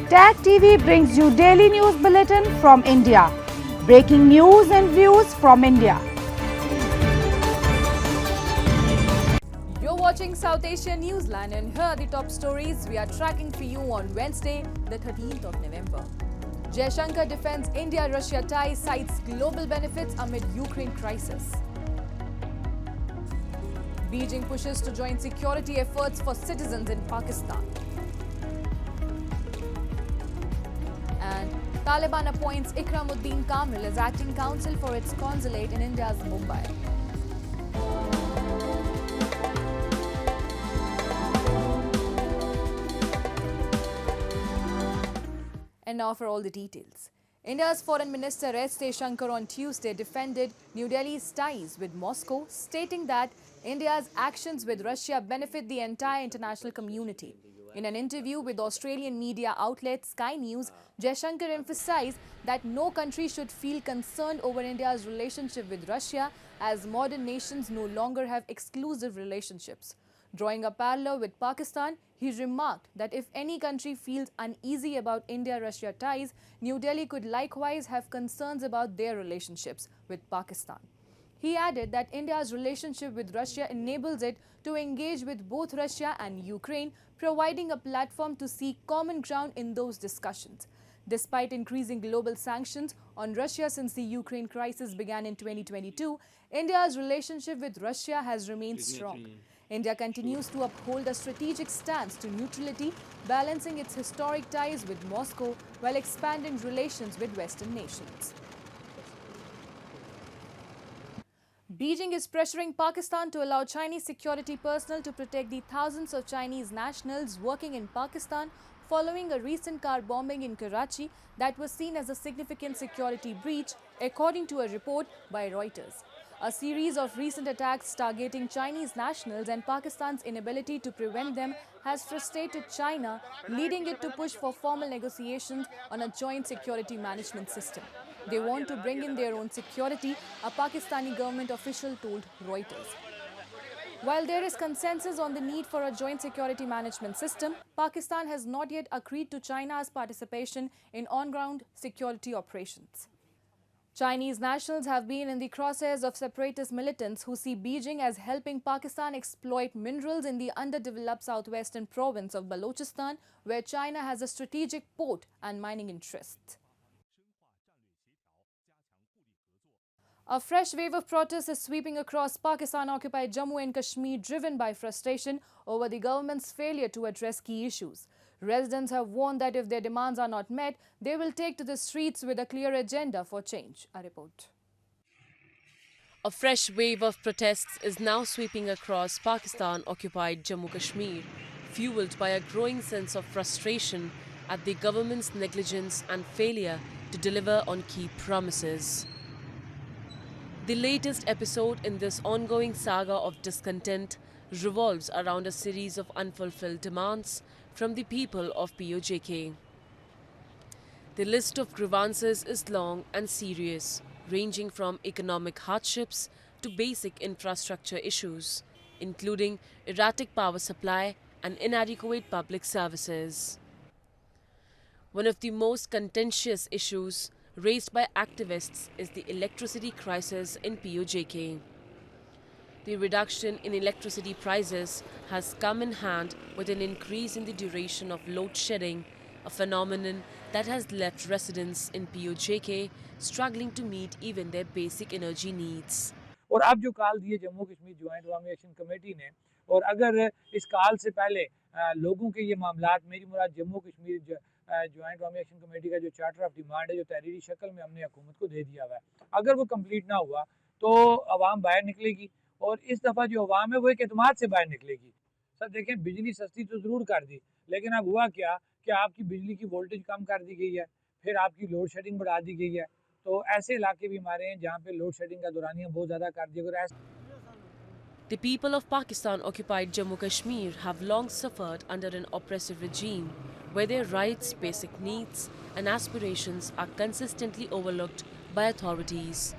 Tag TV brings you daily news bulletin from India. Breaking news and views from India. You're watching South Asia Newsline and here are the top stories we are tracking for you on Wednesday, the 13th of November. Jaishankar defends India-Russia ties, cites global benefits amid Ukraine crisis. Beijing pushes to join security efforts for citizens in Pakistan. And Taliban appoints Ikramuddin Kamil as acting consul for its consulate in India's Mumbai. And now for all the details. India's Foreign Minister S. Jaishankar on Tuesday defended New Delhi's ties with Moscow, stating that India's actions with Russia benefit the entire international community. In an interview with Australian media outlet Sky News, Jaishankar emphasized that no country should feel concerned over India's relationship with Russia, as modern nations no longer have exclusive relationships. Drawing a parallel with Pakistan, he remarked that if any country feels uneasy about India-Russia ties, New Delhi could likewise have concerns about their relationships with Pakistan. He added that India's relationship with Russia enables it to engage with both Russia and Ukraine, providing a platform to seek common ground in those discussions. Despite increasing global sanctions on Russia since the Ukraine crisis began in 2022, India's relationship with Russia has remained strong. India continues to uphold a strategic stance to neutrality, balancing its historic ties with Moscow while expanding relations with Western nations. Beijing is pressuring Pakistan to allow Chinese security personnel to protect the thousands of Chinese nationals working in Pakistan following a recent car bombing in Karachi that was seen as a significant security breach, according to a report by Reuters. A series of recent attacks targeting Chinese nationals and Pakistan's inability to prevent them has frustrated China, leading it to push for formal negotiations on a joint security management system. They want to bring in their own security, a Pakistani government official told Reuters. While there is consensus on the need for a joint security management system, Pakistan has not yet agreed to China's participation in on-ground security operations. Chinese nationals have been in the crosshairs of separatist militants who see Beijing as helping Pakistan exploit minerals in the underdeveloped southwestern province of Balochistan, where China has a strategic port and mining interests. A fresh wave of protests is sweeping across Pakistan-occupied Jammu and Kashmir, driven by frustration over the government's failure to address key issues. Residents have warned that if their demands are not met, they will take to the streets with a clear agenda for change. A report. A fresh wave of protests is now sweeping across Pakistan-occupied Jammu Kashmir, fueled by a growing sense of frustration at the government's negligence and failure to deliver on key promises. The latest episode in this ongoing saga of discontent revolves around a series of unfulfilled demands from the people of POJK. The list of grievances is long and serious, ranging from economic hardships to basic infrastructure issues, including erratic power supply and inadequate public services. One of the most contentious issues raised by activists is the electricity crisis in POJK. The reduction in electricity prices has come in hand with an increase in the duration of load shedding, a phenomenon that has left residents in POJK struggling to meet even their basic energy needs. और अब जो call दिए Jammu Kashmir joint अवामी action committee ने, और अगर इस call से पहले लोगों के ये मामलात, मेरी मुराद जम्मू कश्मीर ज्वाइंट अवामी एक्शन कमेटी का जो चार्टर ऑफ डिमांड है, जो तहरीरी शक्ल में हमने हुकूमत को दे दिया हुआ है, अगर वो कंप्लीट ना हुआ तो अवाम बाहर निकलेगी और इस दफ़ा जो अवाम है वो एक एतमाद से बाहर निकलेगी। सर देखें, बिजली सस्ती तो ज़रूर कर दी, लेकिन अब हुआ क्या कि आपकी बिजली की वोल्टेज कम कर दी गई है, फिर आपकी लोड शेडिंग बढ़ा दी गई है। तो ऐसे इलाके भी हमारे हैं जहाँ पे लोड शेडिंग का दौरानिया बहुत ज़्यादा कर दिया। The people of Pakistan-occupied Jammu Kashmir have long suffered under an oppressive regime where their rights, basic needs and aspirations are consistently overlooked by authorities.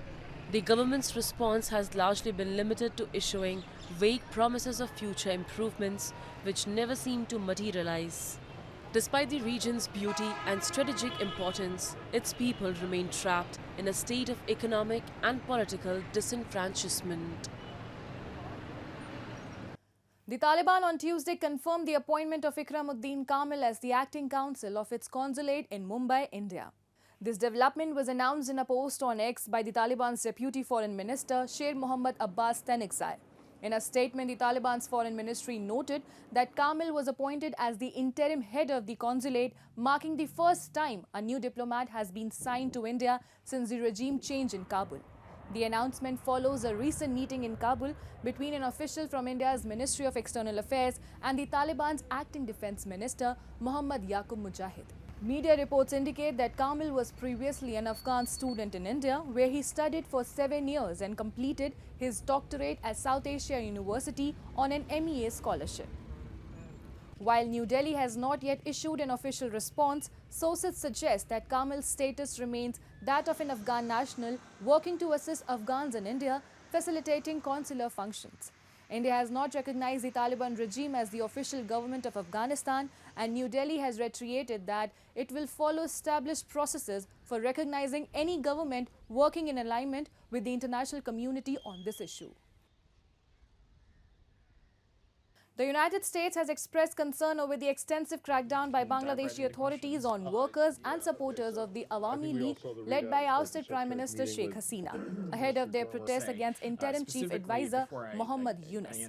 The government's response has largely been limited to issuing vague promises of future improvements which never seem to materialize. Despite the region's beauty and strategic importance, its people remain trapped in a state of economic and political disenfranchisement. The Taliban on Tuesday confirmed the appointment of Ikramuddin Kamil as the acting counsel of its consulate in Mumbai, India. This development was announced in a post on X by the Taliban's Deputy Foreign Minister, Sher Mohammad Abbas Taniksai. In a statement, the Taliban's foreign ministry noted that Kamil was appointed as the interim head of the consulate, marking the first time a new diplomat has been signed to India since the regime change in Kabul. The announcement follows a recent meeting in Kabul between an official from India's Ministry of External Affairs and the Taliban's acting defense minister, Muhammad Yaqub Mujahid. Media reports indicate that Kamil was previously an Afghan student in India, where he studied for 7 years and completed his doctorate at South Asia University on an MEA scholarship. While New Delhi has not yet issued an official response, sources suggest that Kamil's status remains that of an Afghan national working to assist Afghans in India, facilitating consular functions. India has not recognized the Taliban regime as the official government of Afghanistan, and New Delhi has reiterated that it will follow established processes for recognizing any government working in alignment with the international community on this issue. The United States has expressed concern over the extensive crackdown by Bangladeshi authorities on workers and supporters of the Awami League led by ousted Prime Minister Sheikh Hasina, ahead of their protest against interim chief advisor Mohammad Yunus.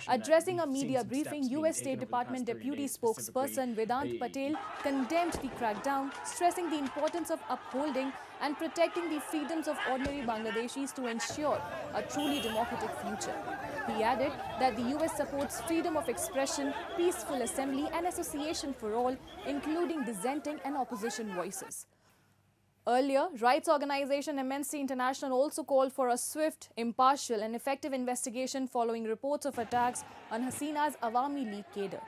Addressing a media briefing, U.S. State Department Deputy Spokesperson Vedant Patel condemned the crackdown, stressing the importance of upholding and protecting the freedoms of ordinary Bangladeshis to ensure a truly democratic future. He added that the US supports freedom of expression, peaceful assembly and association for all, including dissenting and opposition voices. Earlier, rights organization Amnesty International also called for a swift, impartial and effective investigation following reports of attacks on Hasina's Awami League cadre.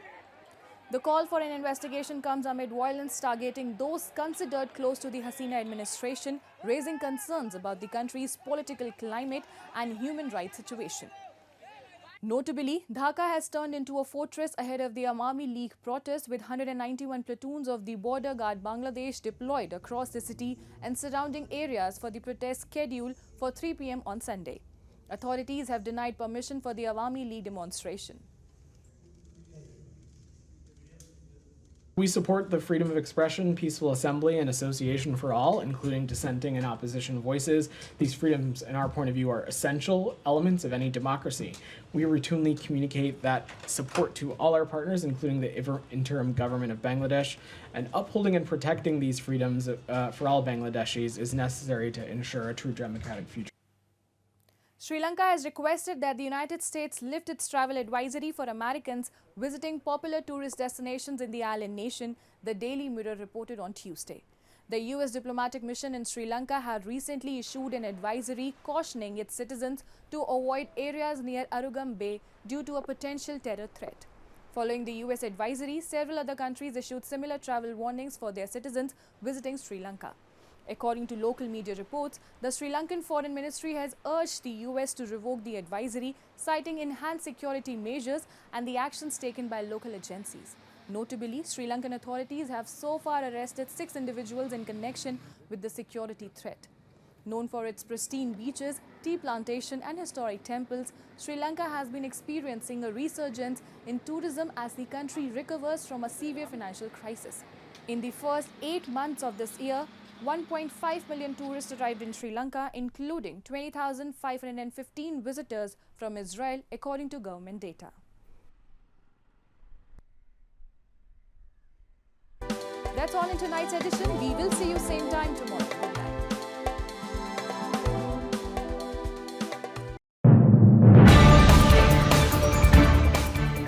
The call for an investigation comes amid violence targeting those considered close to the Hasina administration, raising concerns about the country's political climate and human rights situation. Notably, Dhaka has turned into a fortress ahead of the Awami League protests, with 191 platoons of the Border Guard Bangladesh deployed across the city and surrounding areas for the protest scheduled for 3 p.m. on Sunday. Authorities have denied permission for the Awami League demonstration. We support the freedom of expression, peaceful assembly, and association for all, including dissenting and opposition voices. These freedoms, in our point of view, are essential elements of any democracy. We routinely communicate that support to all our partners, including the interim government of Bangladesh, and upholding and protecting these freedoms for all Bangladeshis is necessary to ensure a true democratic future. Sri Lanka has requested that the United States lift its travel advisory for Americans visiting popular tourist destinations in the island nation, the Daily Mirror reported on Tuesday. The U.S. diplomatic mission in Sri Lanka had recently issued an advisory cautioning its citizens to avoid areas near Arugam Bay due to a potential terror threat. Following the U.S. advisory, several other countries issued similar travel warnings for their citizens visiting Sri Lanka. According to local media reports, the Sri Lankan Foreign Ministry has urged the US to revoke the advisory, citing enhanced security measures and the actions taken by local agencies. Notably, Sri Lankan authorities have so far arrested 6 individuals in connection with the security threat. Known for its pristine beaches, tea plantation and historic temples, Sri Lanka has been experiencing a resurgence in tourism as the country recovers from a severe financial crisis. In the first 8 months of this year, 1.5 million tourists arrived in Sri Lanka, including 20,515 visitors from Israel, according to government data. That's all in tonight's edition. We will see you same time tomorrow. Good night.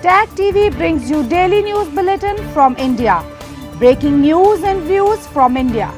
Tag TV brings you daily news bulletin from India. Breaking news and views from India.